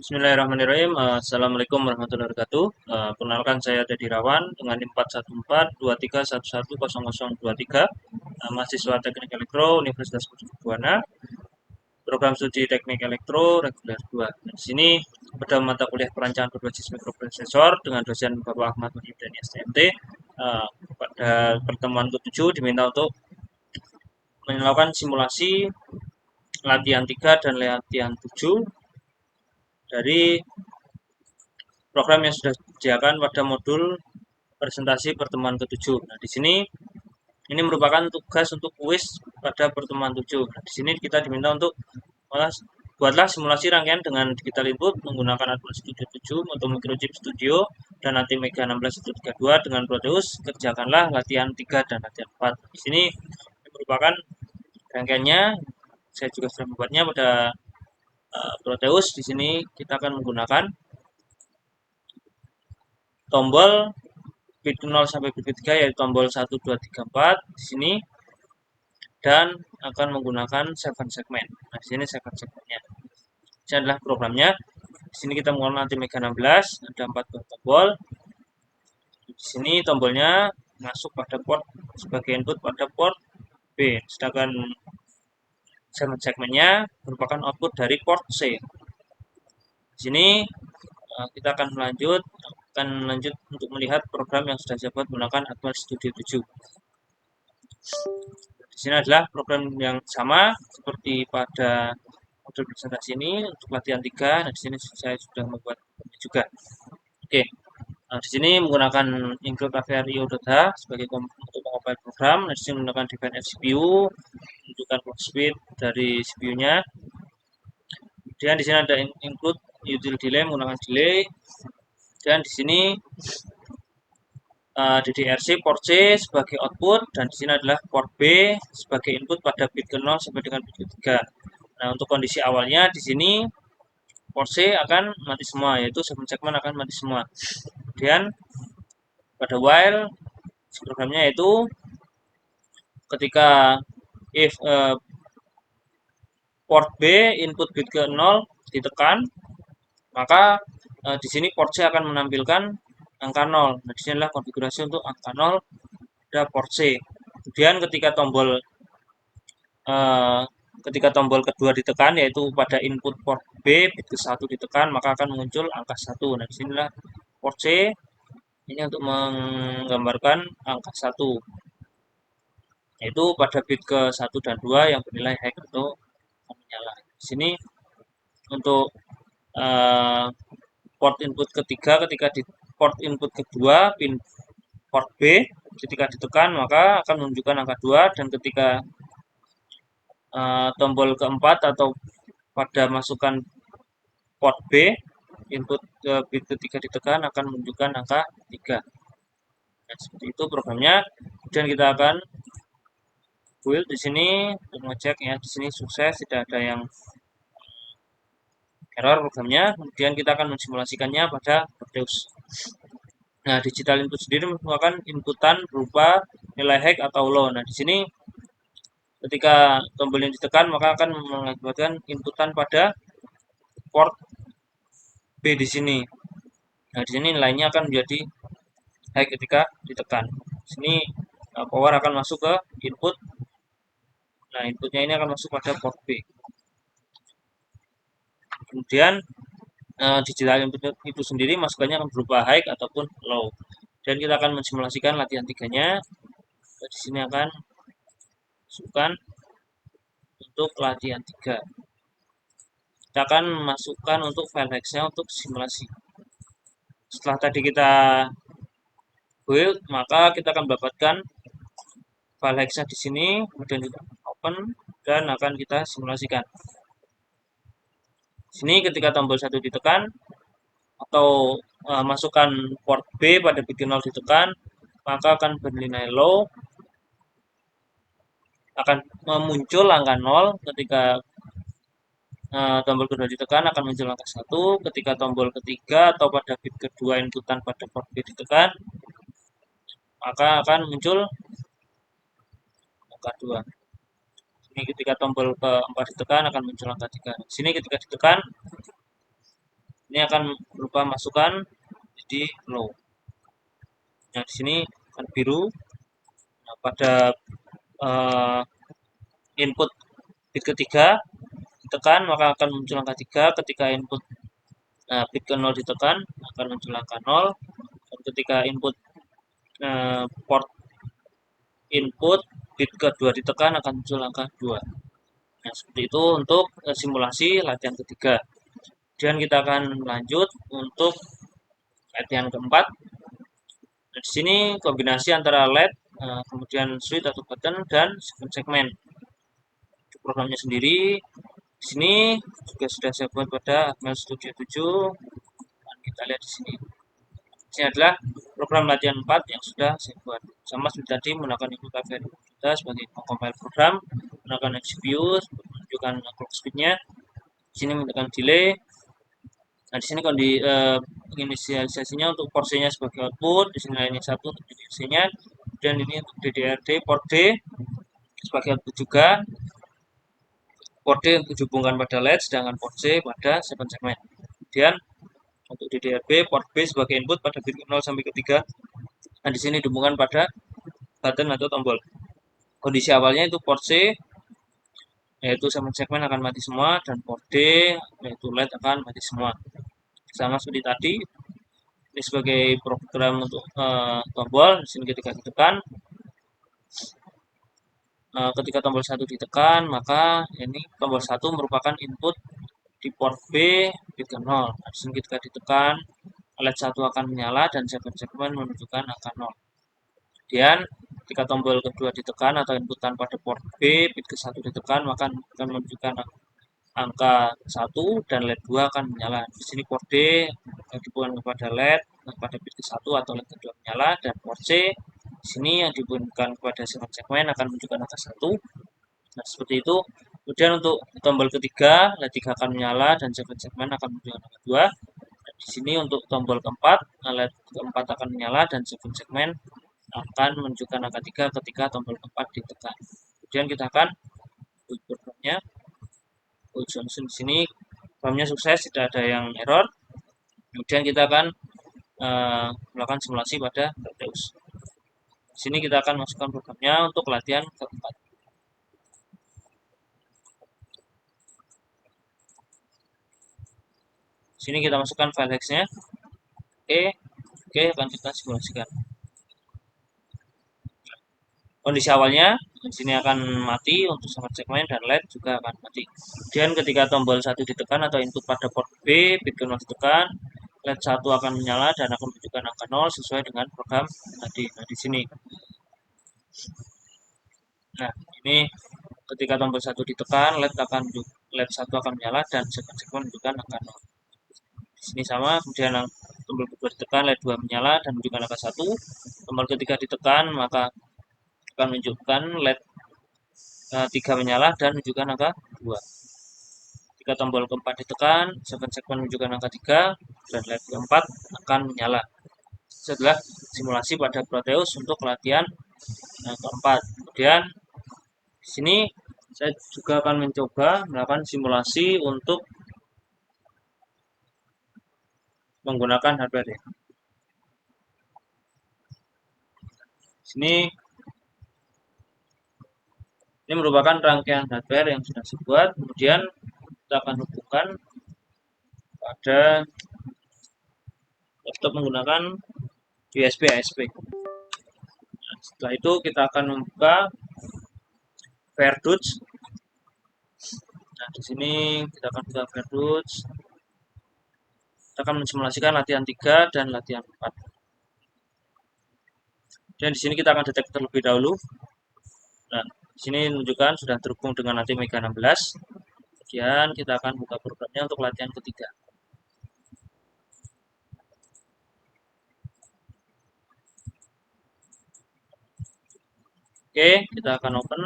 Bismillahirrahmanirrahim. Assalamualaikum warahmatullahi wabarakatuh. Perkenalkan saya Dedi Rawan dengan NIM 41423110023, mahasiswa Teknik Elektro Universitas Buana, program studi Teknik Elektro reguler 2. Di sini pada mata kuliah perancangan berbasis mikroprosesor dengan dosen Bapak Ahmad Muhyib dan STMT. Pada pertemuan ke-7 diminta untuk melakukan simulasi latihan 3 dan latihan 7 dari program yang sudah disediakan pada modul presentasi pertemuan ke-7. Nah, di sini ini merupakan tugas untuk kuis pada pertemuan 7. Nah, di sini kita diminta untuk buatlah simulasi rangkaian dengan digital input menggunakan Atmel Studio 7 atau Microchip Studio dan ATmega 16132 dengan Proteus. Kerjakanlah latihan 3 dan latihan 4. Di sini merupakan rangkaiannya. Saya juga sudah membuatnya pada Proteus. Di sini kita akan menggunakan tombol bit 0 sampai bit 3 yaitu tombol 1 2 3 4 di sini, dan akan menggunakan 7 segmen. Nah, di sini 7 segmennya. Ini adalah programnya. Di sini kita menggunakan ATmega 16, ada 4 buah tombol. Di sini tombolnya masuk pada port sebagai input pada port B, sedangkan 7 segmennya merupakan output dari port C. Di sini kita akan lanjut untuk melihat program yang sudah saya buat menggunakan Atmel Studio 7. Di sini adalah program yang sama seperti pada modul presentasi ini untuk latihan 3. Nah, di sini saya sudah membuat juga. Oke. Nah, di sini menggunakan include AVR.IO.H sebagai untuk mengcompile program. Nah, di sini menggunakan define CPU, menunjukkan clock speed dari CPU-nya. Kemudian di sini ada include util delay menggunakan delay. Dan di sini DDRC port C sebagai output, dan di sini adalah port B sebagai input pada bit ke 0 sampai dengan bit ke 3. Nah, untuk kondisi awalnya di sini port C akan mati semua, yaitu segmen akan mati semua. Kemudian pada while programnya yaitu ketika if port B input bit ke 0 ditekan, maka di sini port C akan menampilkan angka 0. Nah, di sini adalah konfigurasi untuk angka 0 pada port C. Kemudian ketika tombol kedua ditekan, yaitu pada input port B bit ke 1 ditekan, maka akan muncul angka 1. Nah, disinilah port C ini untuk menggambarkan angka 1, yaitu pada bit ke 1 dan 2 yang bernilai high atau menyala. Di sini untuk port input ketiga, ketika di port input kedua pin port B ketika ditekan maka akan menunjukkan angka 2, dan ketika tombol keempat atau pada masukan port B input bit ketiga ditekan akan menunjukkan angka 3. Nah, seperti itu programnya. Kemudian kita akan build di sini untuk mengecek ya, di sini sukses, tidak ada yang error programnya. Kemudian kita akan mensimulasikannya pada Proteus. Nah, digital input sendiri merupakan inputan berupa nilai high atau low. Nah, di sini ketika tombol yang ditekan maka akan mengakibatkan inputan pada port B di sini. Nah, di sini nilainya akan menjadi high ketika ditekan. Di sini power akan masuk ke input. Nah, inputnya ini akan masuk pada port B. Kemudian digital input itu sendiri masukannya akan berupa high ataupun low. Dan kita akan mensimulasikan latihan 3-nya. Di sini akan masukkan untuk latihan 3. Kita akan masukkan untuk file hex-nya untuk simulasi. Setelah tadi kita build, maka kita akan mendapatkan file hex-nya di sini, kemudian kita open dan akan kita simulasikan. Di sini ketika tombol 1 ditekan atau masukkan port B pada bit 0 ditekan, maka akan bernilai low, akan muncul angka 0. Ketika tombol kedua ditekan akan muncul angka 1. Ketika tombol ketiga atau pada bit kedua inputan pada port B ditekan, maka akan muncul angka 2. Ini ketika tombol keempat ditekan akan muncul angka 3. Di sini ketika ditekan Ini akan berupa masukan jadi low. Nah, di sini akan biru. Nah, pada uh, input bit ketiga ditekan maka akan muncul angka 3. Ketika input bit ke 0 ditekan akan muncul angka 0. Dan ketika port input bit kedua ditekan akan muncul angka 2. Nah, seperti itu untuk simulasi latihan ketiga. Kemudian kita akan lanjut untuk latihan keempat. Nah, di sini kombinasi antara LED, kemudian switch atau button, dan segmen. Programnya sendiri di sini juga sudah saya buat pada HTML Studio 7. Dan kita lihat di sini. Ini adalah program latihan 4 yang sudah saya buat. Sama seperti tadi menggunakan input KVR kita sebagai pengcompile program, menggunakan execute, menunjukkan clock speed-nya. Di sini menggunakan delay. Nah, di sini inisialisasinya untuk porsinya sebagai output, di sini lainnya 1 untuk DDRC-nya, dan ini untuk DDRD port D sebagai output juga. Port D untuk dihubungkan pada LED, sedangkan port C pada segmen. Kemudian untuk DDRB port B sebagai input pada bit 0 sampai ke 3. Nah, di sini dihubungkan pada button atau tombol. Kondisi awalnya itu port C yaitu segmen akan mati semua, dan port D yaitu LED akan mati semua. Sama seperti tadi, ini sebagai program untuk tombol. Di sini ketika ditekan, ketika tombol 1 ditekan, maka ini tombol 1 merupakan input di port B bit ke 0. Nah, di sini ketika ditekan, LED 1 akan menyala dan segmen menunjukkan angka 0. Kemudian ketika tombol kedua ditekan atau inputan pada port B bit ke 1 ditekan, maka akan menunjukkan angka 1 dan LED 2 akan menyala. Di sini port D dihubungkan kepada LED pada bit ke 1 atau LED kedua menyala, dan port C di sini yang dihubungkan kepada segmen akan menunjukkan angka 1. Nah, seperti itu. Kemudian untuk tombol ketiga, LED 3 akan menyala dan segmen akan menunjukkan angka 2. Dan di sini untuk tombol keempat, LED keempat akan menyala dan segmen akan menunjukkan angka 3 ketika tombol keempat ditekan. Kemudian kita akan build programnya. Di sini programnya sukses, tidak ada yang error. Kemudian kita akan melakukan simulasi pada Proteus. Di sini kita akan masukkan programnya untuk latihan keempat. Di sini kita masukkan file hex-nya. Oke, akan kita simulasikan. Kondisi awalnya di sini akan mati untuk segmen dan LED juga akan mati. Kemudian ketika tombol 1 ditekan atau input pada port B bit ke 0 ditekan, LED 1 akan menyala dan akan menunjukkan angka 0 sesuai dengan program tadi. Nah, di sini. Nah, ini ketika tombol 1 ditekan, LED 1 akan menyala dan segmen menunjukkan angka 0. Di sini sama, kemudian tombol kedua ditekan, LED 2 menyala dan menunjukkan angka 1. Tombol ketiga ditekan, maka akan menunjukkan LED 3 menyala dan menunjukkan angka 2. Jika tombol keempat ditekan, segmen menunjukkan angka 3 dan LED keempat akan menyala. Setelah simulasi pada Proteus untuk latihan keempat. Kemudian di sini saya juga akan mencoba melakukan simulasi untuk menggunakan hardware ya. Sini ini merupakan rangkaian hardware yang sudah saya buat. Kemudian kita akan hubungkan pada laptop menggunakan USB ASP. Nah, setelah itu kita akan membuka Verdutch. Nah, di sini kita akan buka Verdutch. Kita akan mensimulasikan latihan 3 dan latihan 4. Dan di sini kita akan detek terlebih dahulu. Nah, di sini menunjukkan sudah terhubung dengan Mega 16. Kemudian kita akan buka programnya untuk latihan ketiga. Oke, kita akan open.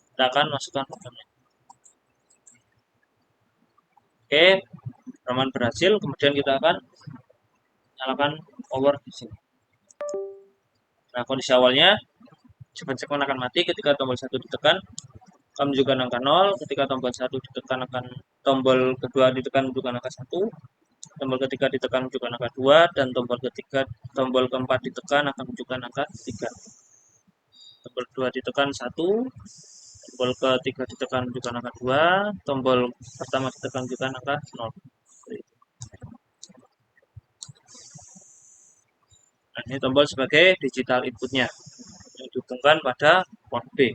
Kita akan masukkan programnya. Oke, rekaman berhasil. Kemudian kita akan nyalakan power di sini. Nah, kondisi awalnya segmen akan mati ketika tombol 1 ditekan. akan menunjukkan angka 0, ketika tombol 1 ditekan akan tombol kedua ditekan menunjukkan angka 1, tombol ketiga ditekan menunjukkan angka 2, dan tombol keempat ditekan akan menunjukkan angka 3. Tombol 2 ditekan 1, tombol ketiga ditekan menunjukkan angka 2, tombol pertama ditekan menunjukkan angka 0. Nah, ini tombol sebagai digital inputnya yang dihubungkan pada port B.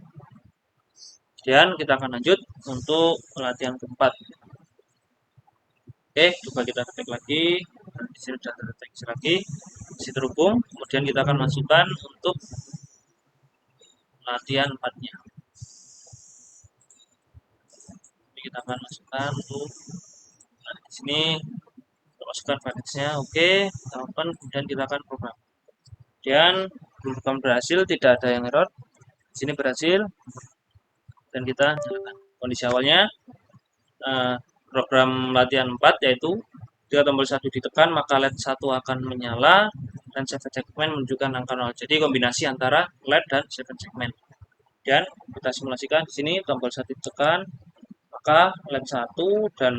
Kemudian kita akan lanjut untuk latihan keempat. Oke, coba kita ketik lagi. Nah, di sini sudah terdeteksi lagi, masih terhubung. Kemudian kita akan masukkan untuk latihan 4-nya. Ini kita akan masukkan untuk, nah, di sini kita masukkan package-nya. Oke, kita open, kemudian kita akan program. Kemudian program berhasil, tidak ada yang error. Di sini berhasil, dan kita nyalakan. Kondisi awalnya program latihan 4 yaitu ketika tombol 1 ditekan maka LED 1 akan menyala dan 7 segmen menunjukkan angka 0. Jadi kombinasi antara LED dan 7 segmen. Dan kita simulasikan di sini tombol 1 ditekan maka LED 1 dan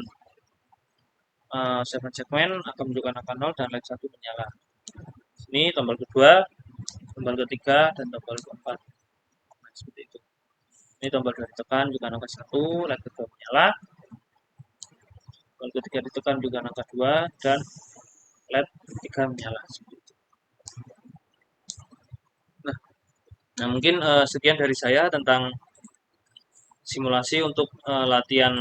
7 segmen akan menunjukkan angka 0 dan LED 1 menyala. Ini tombol kedua, tombol ketiga, dan tombol keempat. Nah, seperti itu. Ini tombol 2 ditekan juga angka 1, LED kedua menyala. Tombol ketiga ditekan juga angka 2, dan LED 3 menyala. Seperti itu. Nah, mungkin sekian dari saya tentang simulasi untuk latihan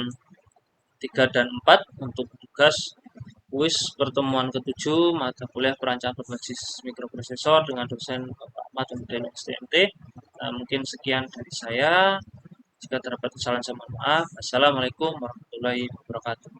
3 dan 4 untuk tugas kuis pertemuan ke-7 mata kuliah perancangan berbasis mikroprosesor dengan dosen Bapak Ahmad dan STMT. Nah, mungkin sekian dari saya. Jika terdapat kesalahan, saya mohon maaf. Assalamualaikum warahmatullahi wabarakatuh.